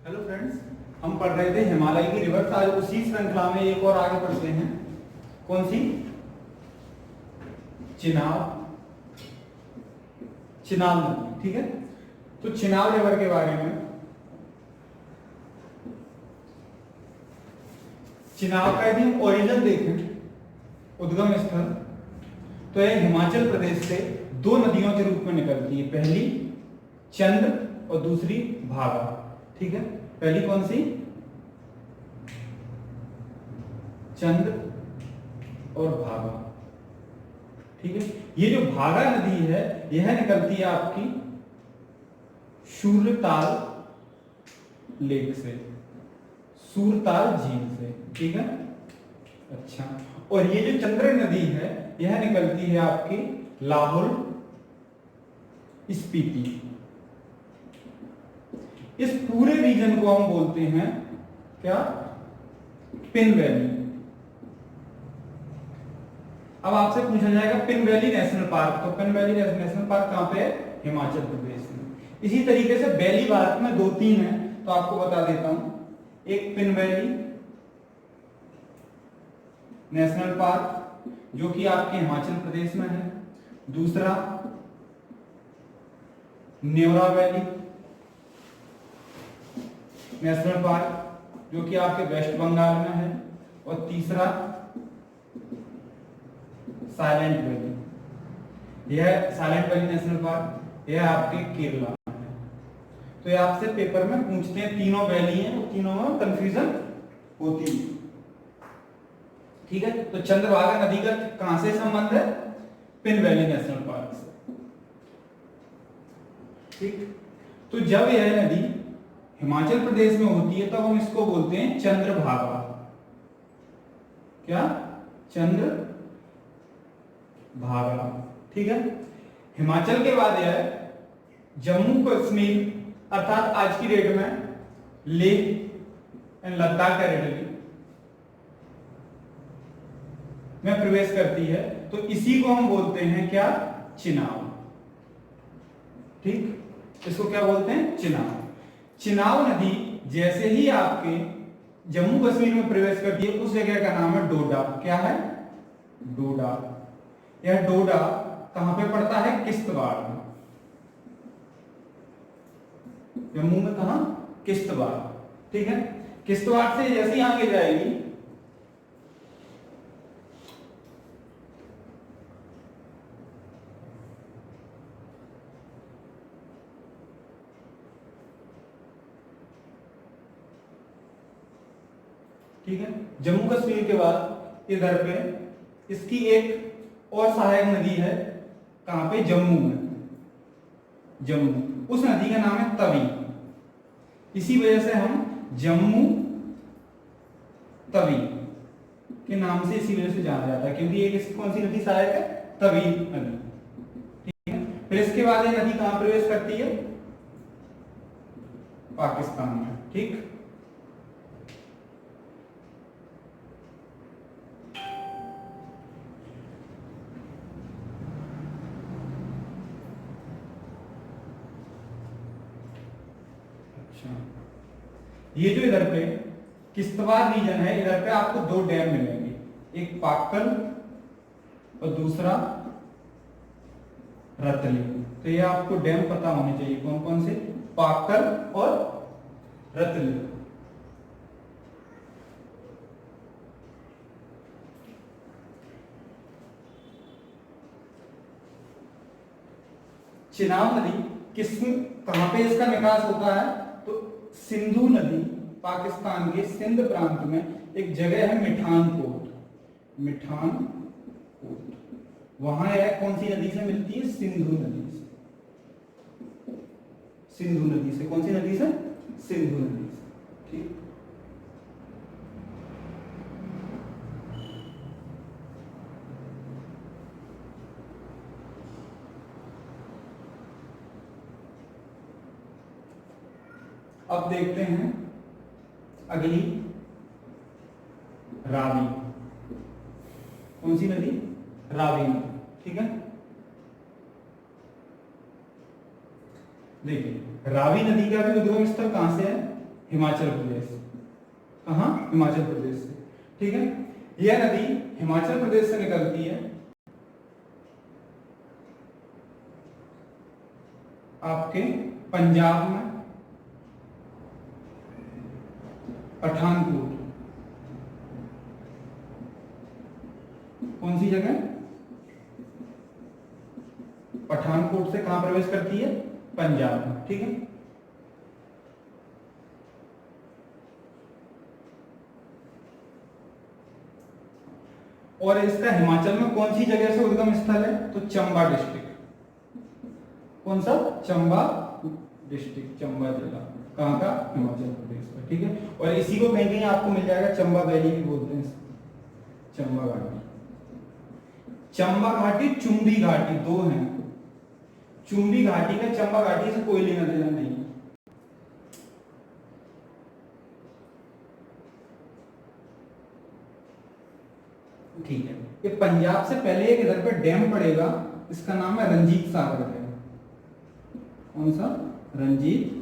Hello friends, हम पढ़ रहे थे हिमालय की रिवर्स। आज उसी श्रृंखला में एक और आगे बढ़ते हैं। कौन सी? चिनाब नदी। ठीक है, तो चिनाब रिवर के बारे में, चिनाब का यदि हम ओरिजिन देखें, उद्गम स्थल, तो यह हिमाचल प्रदेश से दो नदियों के रूप में निकलती है। पहली चंद्र और दूसरी भागा। ठीक है, पहली कौन सी? चंद्र और भागा। ठीक है, ये जो भागा नदी है यह निकलती है आपकी सूरताल लेक से, सूरताल झील से। ठीक है, अच्छा, और ये जो चंद्र नदी है यह निकलती है आपकी लाहौल स्पीति। इस पूरे रीजन को हम बोलते हैं क्या? Pin valley. अब आपसे पूछा जाएगा पिन वैली नेशनल पार्क, तो पिन वैली नेशनल पार्क कहां पे है? हिमाचल प्रदेश में। इसी तरीके से वैली भारत में दो तीन है, तो आपको बता देता हूं। एक पिन वैली नेशनल पार्क जो कि आपके हिमाचल प्रदेश में है, दूसरा न्योरा वैली नेशनल पार्क जो कि आपके वेस्ट बंगाल में है, और तीसरा साइलेंट वैली। यह साइलेंट वैली नेशनल पार्क यह आपके केरला में है। तो ये आपसे पेपर में पूछते हैं, तीनों वैली हैं, तो तीनों में कंफ्यूजन होती है। ठीक है, तो चंद्रभागा नदी का कहां से संबंध है? पिन वैली नेशनल पार्क से। ठीक, तो जब यह नदी हिमाचल प्रदेश में होती है तब हम इसको बोलते हैं चंद्रभागा। क्या? चंद्रभागा। ठीक है, हिमाचल के बाद यह जम्मू कश्मीर अर्थात आज की डेट में लेह एंड लद्दाख टेरिटरी में प्रवेश करती है, तो इसी को हम बोलते हैं क्या? चिनाब। ठीक, इसको क्या बोलते हैं? चिनाब। चिनाब नदी जैसे ही आपके जम्मू कश्मीर में प्रवेश करती है उस जगह का नाम है डोडा। क्या है? डोडा। यह डोडा कहां पे पड़ता है? किश्तवाड़ में। जम्मू में कहां? किश्तवाड़। ठीक है, किश्तवाड़ से जैसे ही आगे जाएगी ठीक है, जम्मू कश्मीर के बाद इधर पे इसकी एक और सहायक नदी है। कहां पे? जम्मू में। जम्मू, उस नदी का नाम है तवी। इसी वजह से हम जम्मू तवी के नाम से इसी वजह से जाना जाता है, क्योंकि ये कौन सी नदी सहायक है? तवी नदी। ठीक है, फिर इसके बाद ये नदी कहां प्रवेश करती है? पाकिस्तान में। ठीक, ये जो इधर पे किश्तवाड़ रीजन है, इधर पे आपको दो डैम मिलेंगे, एक पाक्कल और दूसरा रतली। तो ये आपको डैम पता होने चाहिए, कौन कौन से? पाक्कल और रतली। चिनाब नदी कहां पे इसका विकास होता है? तो सिंधु नदी, पाकिस्तान के सिंध प्रांत में एक जगह है मिठानकोट। मिठानकोट, वहां यह कौन सी नदी से मिलती है? सिंधु नदी से। सिंधु नदी से। कौन सी नदी से? सिंधु नदी से। ठीक, अब देखते हैं अगली, रावी। कौन सी नदी? रावी नदी। ठीक है, देखिए रावी नदी का भी उद्गम स्थल कहां से है? हिमाचल प्रदेश। कहाँ? हिमाचल प्रदेश से। ठीक है, यह नदी हिमाचल प्रदेश से निकलती है आपके पंजाब में पठानकोट। कौन सी जगह? पठानकोट से कहां प्रवेश करती है? पंजाब में। ठीक है, और इसका हिमाचल में कौन सी जगह से उद्गम स्थल है? तो चंबा डिस्ट्रिक्ट। कौन सा? चंबा डिस्ट्रिक्ट, चंबा जिला। कहां का? हिमाचल प्रदेश का। ठीक है, और इसी को कहीं कहीं आपको मिल जाएगा चंबा वैली भी बोलते हैं, चंबा घाटी। चंबा घाटी, चुंबी घाटी, दो हैं। चुंबी घाटी का चंबा घाटी से कोई लेना देना नहीं है। ठीक है, ये पंजाब से पहले एक इधर पे डैम पड़ेगा, इसका नाम है रंजीत सागर डैम। कौन सा? रंजीत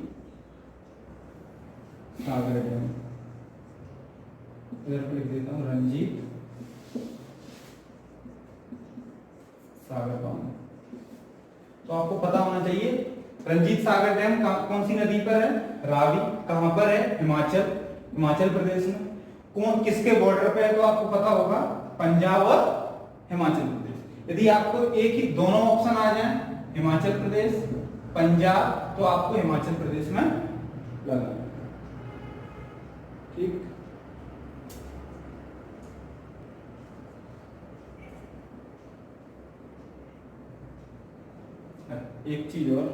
सागर डैम। इधर पे लिख देता हूं रंजीत सागर बांध। तो आपको पता होना चाहिए रंजीत सागर डैम कौन सी नदी पर है? रावी। कहां पर है? हिमाचल, हिमाचल प्रदेश में। कौन किसके बॉर्डर पे है? तो आपको पता होगा पंजाब और हिमाचल प्रदेश। यदि आपको एक ही दोनों ऑप्शन आ जाए, हिमाचल प्रदेश, पंजाब, तो आपको हिमाचल प्रदेश में लगाना। ठीक, एक चीज और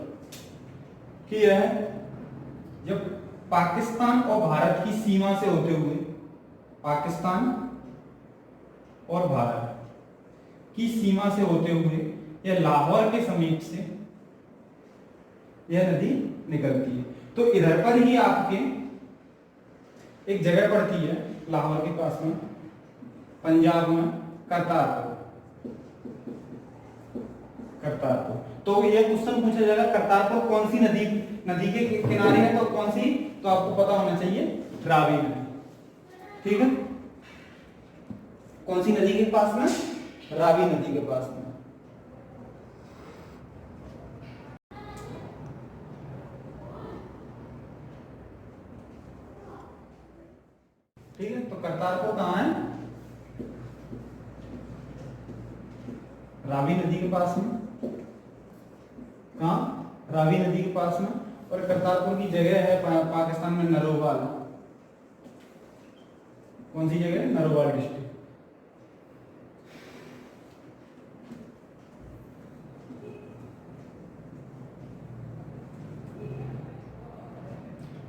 कि यह जब पाकिस्तान और भारत की सीमा से होते हुए, पाकिस्तान और भारत की सीमा से होते हुए यह लाहौर के समीप से यह नदी निकलती है। तो इधर पर ही आपके एक जगह पड़ती है लाहौर के पास में, पंजाब में, करतारपुर। करतारपुर। तो यह क्वेश्चन पूछा जाएगा करतारपुर कौन सी नदी नदी के किनारे है? तो कौन सी? तो आपको पता होना चाहिए रावी नदी। ठीक है, कौन सी नदी के पास में? रावी नदी के पास में। ठीक है, तो करतारपुर कहां है? रावी नदी के पास में। कहां? रावी नदी के पास में। और करतारपुर की जगह है पाकिस्तान में नरोवाल। कौन सी जगह? नरोवाल डिस्ट्रिक्ट।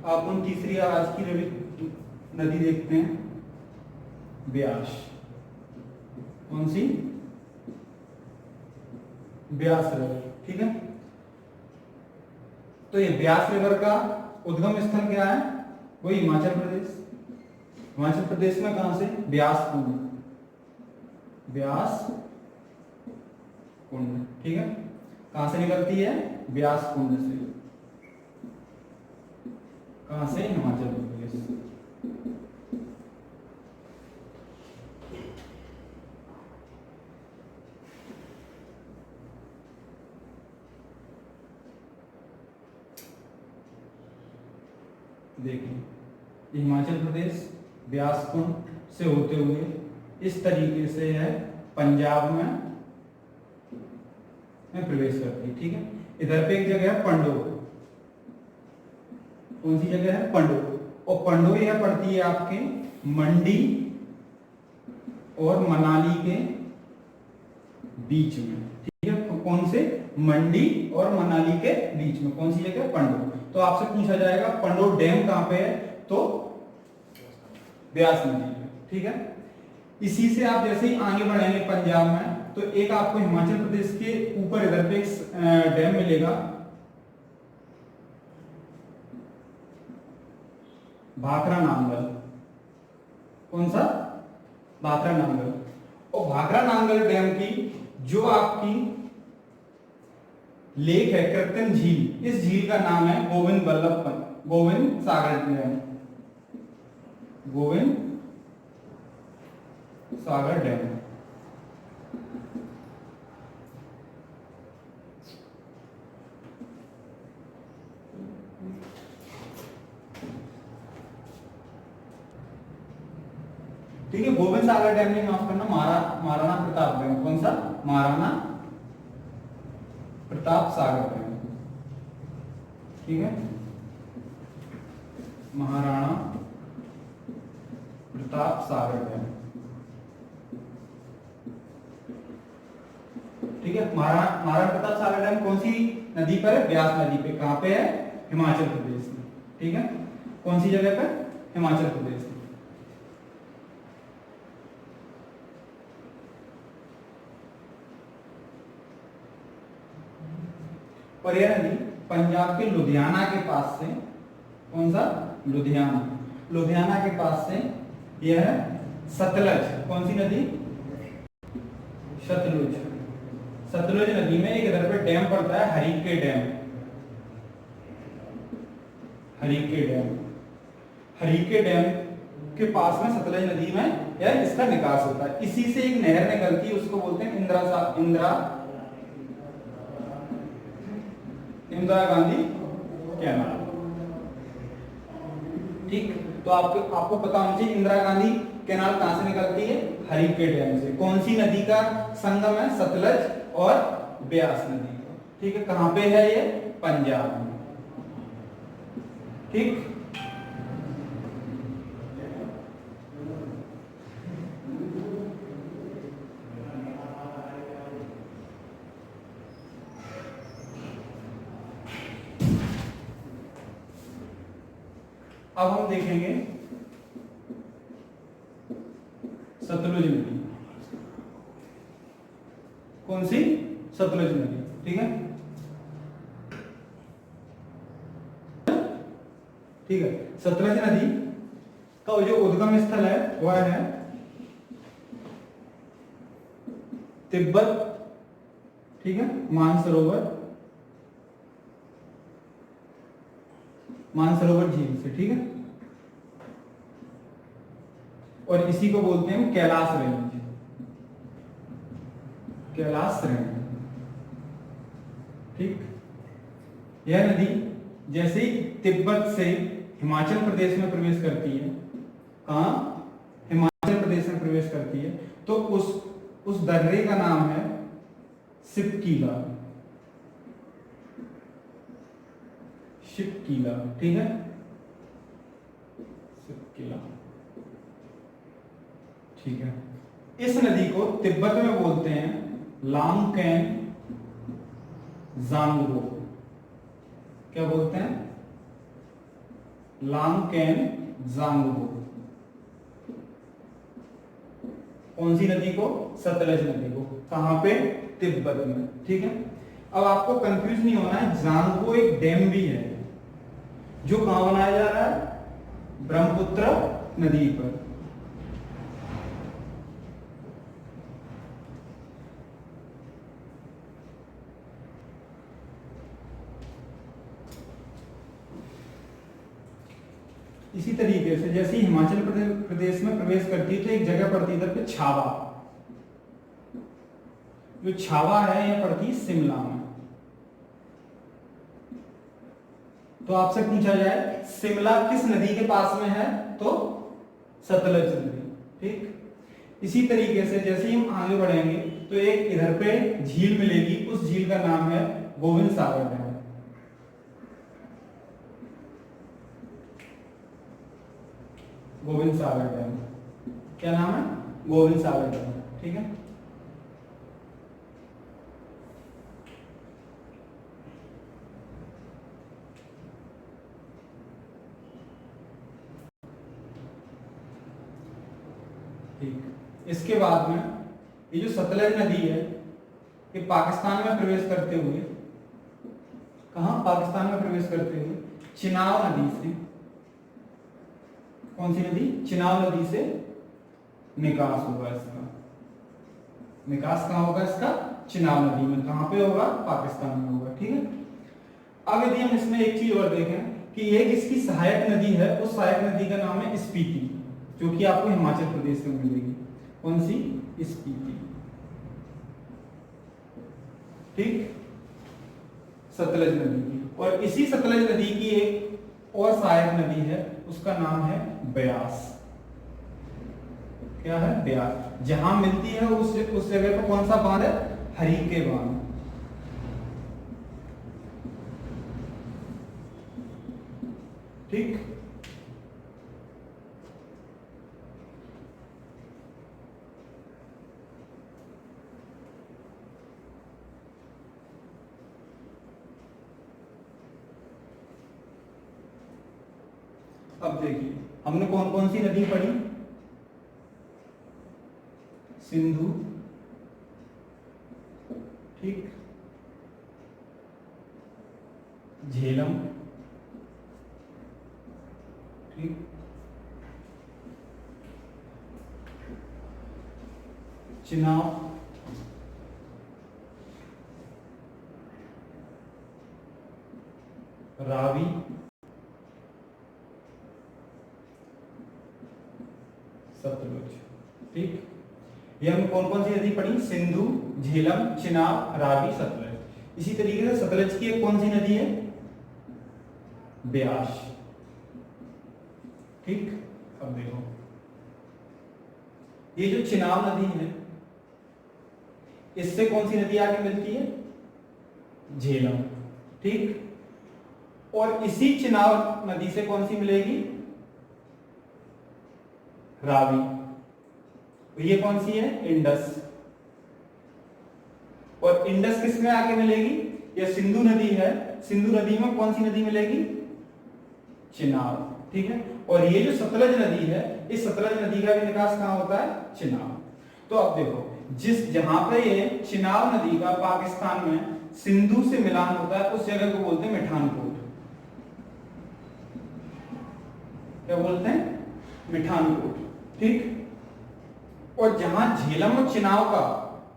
आप उन तीसरी आज की नदी देखते हैं, ब्यास। कौन सी? ब्यास रिवर। ठीक है, तो ये ब्यास रिवर का उद्गम स्थल क्या है? वही हिमाचल प्रदेश। हिमाचल प्रदेश में कहां से? ब्यास कुंड। ब्यास कुंड। ठीक है, कहां से निकलती है? ब्यास कुंड से। कहां से? हिमाचल प्रदेश। देखिए, हिमाचल प्रदेश ब्यास कुंड से होते हुए इस तरीके से है पंजाब में प्रवेश करती है। ठीक है, इधर पे एक जगह है पंडो। कौन सी जगह है? पंडो। और पंडो यह पड़ती है आपके मंडी और मनाली के बीच में। ठीक है, तो कौन से? मंडी और मनाली के बीच में। कौन सी जगह? पंडो। तो आपसे पूछा जाएगा पंडो डैम कहां पे है? तो ब्यास नदी में। ठीक है, इसी से आप जैसे ही आगे बढ़ेंगे पंजाब में, तो एक आपको हिमाचल प्रदेश के ऊपर इधर पे एक डैम मिलेगा, भाखरा नांगल। कौन सा? भाखरा नांगल। और भाखरा नांगल डैम की जो आपकी लेक है, कृत्रिम झील, इस झील का नाम है गोविंद बल्लभ पंत। गोविंद सागर डैम, गोविंद सागर डैम। ठीक है, गोविंद सागर डैम नहीं, माफ करना, महाराणा प्रताप डैम। कौन सा? महाराणा प्रताप सागर डैम। ठीक है, महाराणा प्रताप सागर डैम। ठीक है, महाराणा प्रताप सागर डैम कौन सी नदी पर है? ब्यास नदी पे। कहां पे है? हिमाचल प्रदेश में। ठीक है, कौन सी जगह पर? हिमाचल प्रदेश में। और यह नदी पंजाब के लुधियाना के पास से, कौन सा? लुधियाना, लुधियाना के पास से यह है सतलज। कौन सी नदी? सतलुज। सतलुज नदी में एक इधर पे डैम पड़ता है, Harike dam, Harike dam. Harike dam के पास में सतलज नदी में यह इसका निकास होता है। इसी से एक नहर निकलती है, उसको बोलते हैं इंदिरा गांधी कैनाल। ठीक, तो आपको पता होना चाहिए इंदिरा गांधी कैनाल कहां से निकलती है? हरीके डैम से। कौन सी नदी का संगम है? सतलज और ब्यास नदी का। ठीक है, कहां पे है ये? पंजाब में। ठीक, अब हम देखेंगे सतलुज नदी। कौन सी? सतलुज नदी। ठीक है, ठीक है, सतलज नदी का जो उद्गम स्थल है वह है तिब्बत। ठीक है, मानसरोवर झील से। ठीक है, और इसी को बोलते हैं कैलाश रेंज, कैलाश रेंज। ठीक, यह नदी जैसे ही तिब्बत से हिमाचल प्रदेश में प्रवेश करती है, कहां? हिमाचल प्रदेश में प्रवेश करती है, तो उस दर्रे का नाम है शिवकीला, शिवकीला। ठीक है, शिवकीला। ठीक है, इस नदी को तिब्बत में बोलते हैं लांगकेन जांगरो। क्या बोलते हैं? लांगकेन जांगरो। कौन सी नदी को? सतलज नदी को। कहां पे? तिब्बत में। ठीक है, अब आपको कंफ्यूज नहीं होना है, जांगरो एक डैम भी है जो कहां बनाया जा रहा है? ब्रह्मपुत्र नदी पर। इसी तरीके से जैसे ही हिमाचल प्रदेश में प्रवेश करती है तो एक जगह पड़ती है इधर पे छावा। जो छावा है यह पड़ती है शिमला में। तो आपसे पूछा जाए शिमला किस नदी के पास में है? तो सतलज नदी। ठीक, इसी तरीके से जैसे ही हम आगे बढ़ेंगे तो एक इधर पे झील मिलेगी, उस झील का नाम है गोविंद सागर डैम। गोविंद सागर डैम, क्या नाम है? गोविंद सागर डैम। ठीक है, ठीक। इसके बाद में ये जो सतलज नदी है ये पाकिस्तान में प्रवेश करते हुए, कहां? पाकिस्तान में प्रवेश करते हुए चिनाब नदी से, कौन सी नदी? चिनाब नदी से निकास होगा इसका। निकास कहां होगा इसका? चिनाब नदी में। कहां पे होगा? पाकिस्तान में होगा। ठीक है, अब यदि हम इसमें एक चीज और देखें कि एक इसकी सहायक नदी है, उस सहायक नदी का नाम है स्पीति, जो कि आपको हिमाचल प्रदेश में मिलेगी। कौन सी? स्पीति। ठीक, सतलज नदी की। और इसी सतलज नदी की एक और सहायक नदी है, उसका नाम है ब्यास। क्या है? ब्यास। जहां मिलती है उस जगह पर कौन सा बांध है? हरिके बांध। ठीक, अब देखिए हमने कौन कौन सी नदी पढ़ी? सिंधु, ठीक, झेलम, ठीक, चिनाब, रावी, सतलुज। ठीक, ये हमने कौन कौन सी नदी पढ़ी? सिंधु, झेलम, चिनाब, रावी, सतलज। इसी तरीके से सतलज की एक कौन सी नदी है? ब्यास। ठीक, अब देखो ये जो चिनाब नदी है, इससे कौन सी नदी आगे मिलती है? झेलम। ठीक, और इसी चिनाब नदी से कौन सी मिलेगी? रावी। ये कौन सी है? इंडस। और इंडस किस में आके मिलेगी? ये सिंधु नदी है, सिंधु नदी में कौन सी नदी मिलेगी? चिनाब। ठीक है, और ये जो सतलज नदी है, इस सतलज नदी का भी निकास कहां होता है? चिनाब। तो अब देखो जहां पे ये चिनाब नदी का पाकिस्तान में सिंधु से मिलान होता है, उस जगह को बोलते हैं मिठानकोट। क्या बोलते हैं? मिठानकोट। ठीक, और जहां झेलम और चिनाब का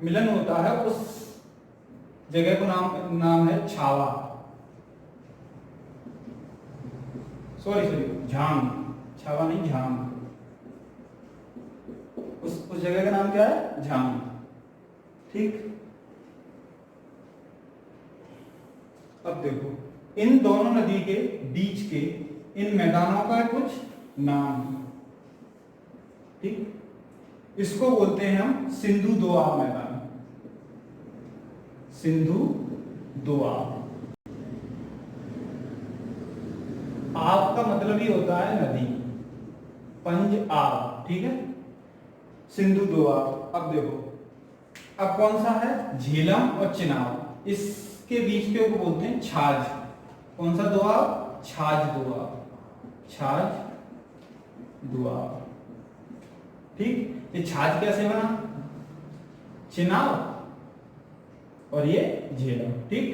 मिलन होता है, उस जगह को नाम है छावा। सॉरी झांग, छावा नहीं, झांग। उस जगह का नाम क्या है? झांग। ठीक, अब देखो इन दोनों नदी के बीच के इन मैदानों का कुछ नाम। ठीक, इसको बोलते हैं हम सिंधु दोआब मैदान। सिंधु दोआब। आब का मतलब ही होता है नदी, पंज आब। ठीक है, सिंधु दोआब। अब देखो अब कौन सा है? झेलम और चिनाब, इसके बीच के को बोलते हैं छाछ। कौन सा दोआब? छाछ दोआब। छाछ दोआब। ठीक, ये छाछ कैसे बना? चिनाब और ये झेलम। ठीक,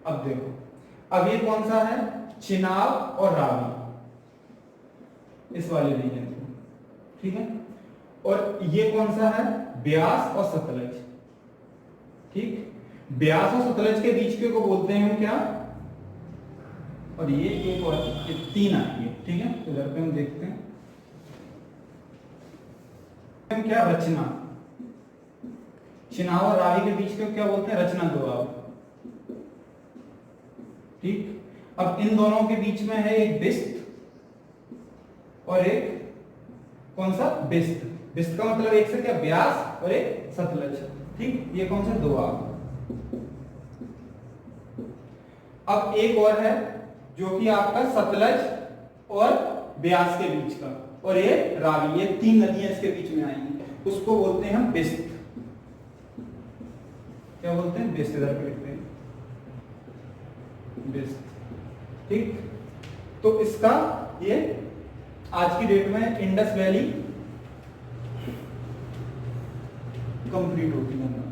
अब देखो अब ये कौन सा है? चिनाब और रावी, इस वाले रीजन को। ठीक है, और ये कौन सा है? ब्यास और सतलज। ठीक, ब्यास और सतलज के बीच के को बोलते हैं हम क्या? और ये एक और ये तीन आएंगे। ठीक है, तो इधर पे हम देखते हैं क्या? रचना। चिनाब और रावी के बीच को क्या बोलते हैं? रचना दोआब। ठीक, अब इन दोनों के बीच में है एक बिस्त और एक कौन सा? बिस्त। बिस्त का मतलब एक से क्या? ब्यास और एक सतलज। ठीक, ये कौन सा? दोआब। अब एक और है जो कि आपका सतलज और ब्यास के बीच का, और ये रावी। ये तीन नदियां इसके बीच में आएंगी, उसको बोलते हैं हम बिस्त। क्या बोलते हैं? बिस्त। इधर पे लिखते हैं बिस्त। ठीक, तो इसका ये आज की डेट में इंडस वैली कंप्लीट होती है।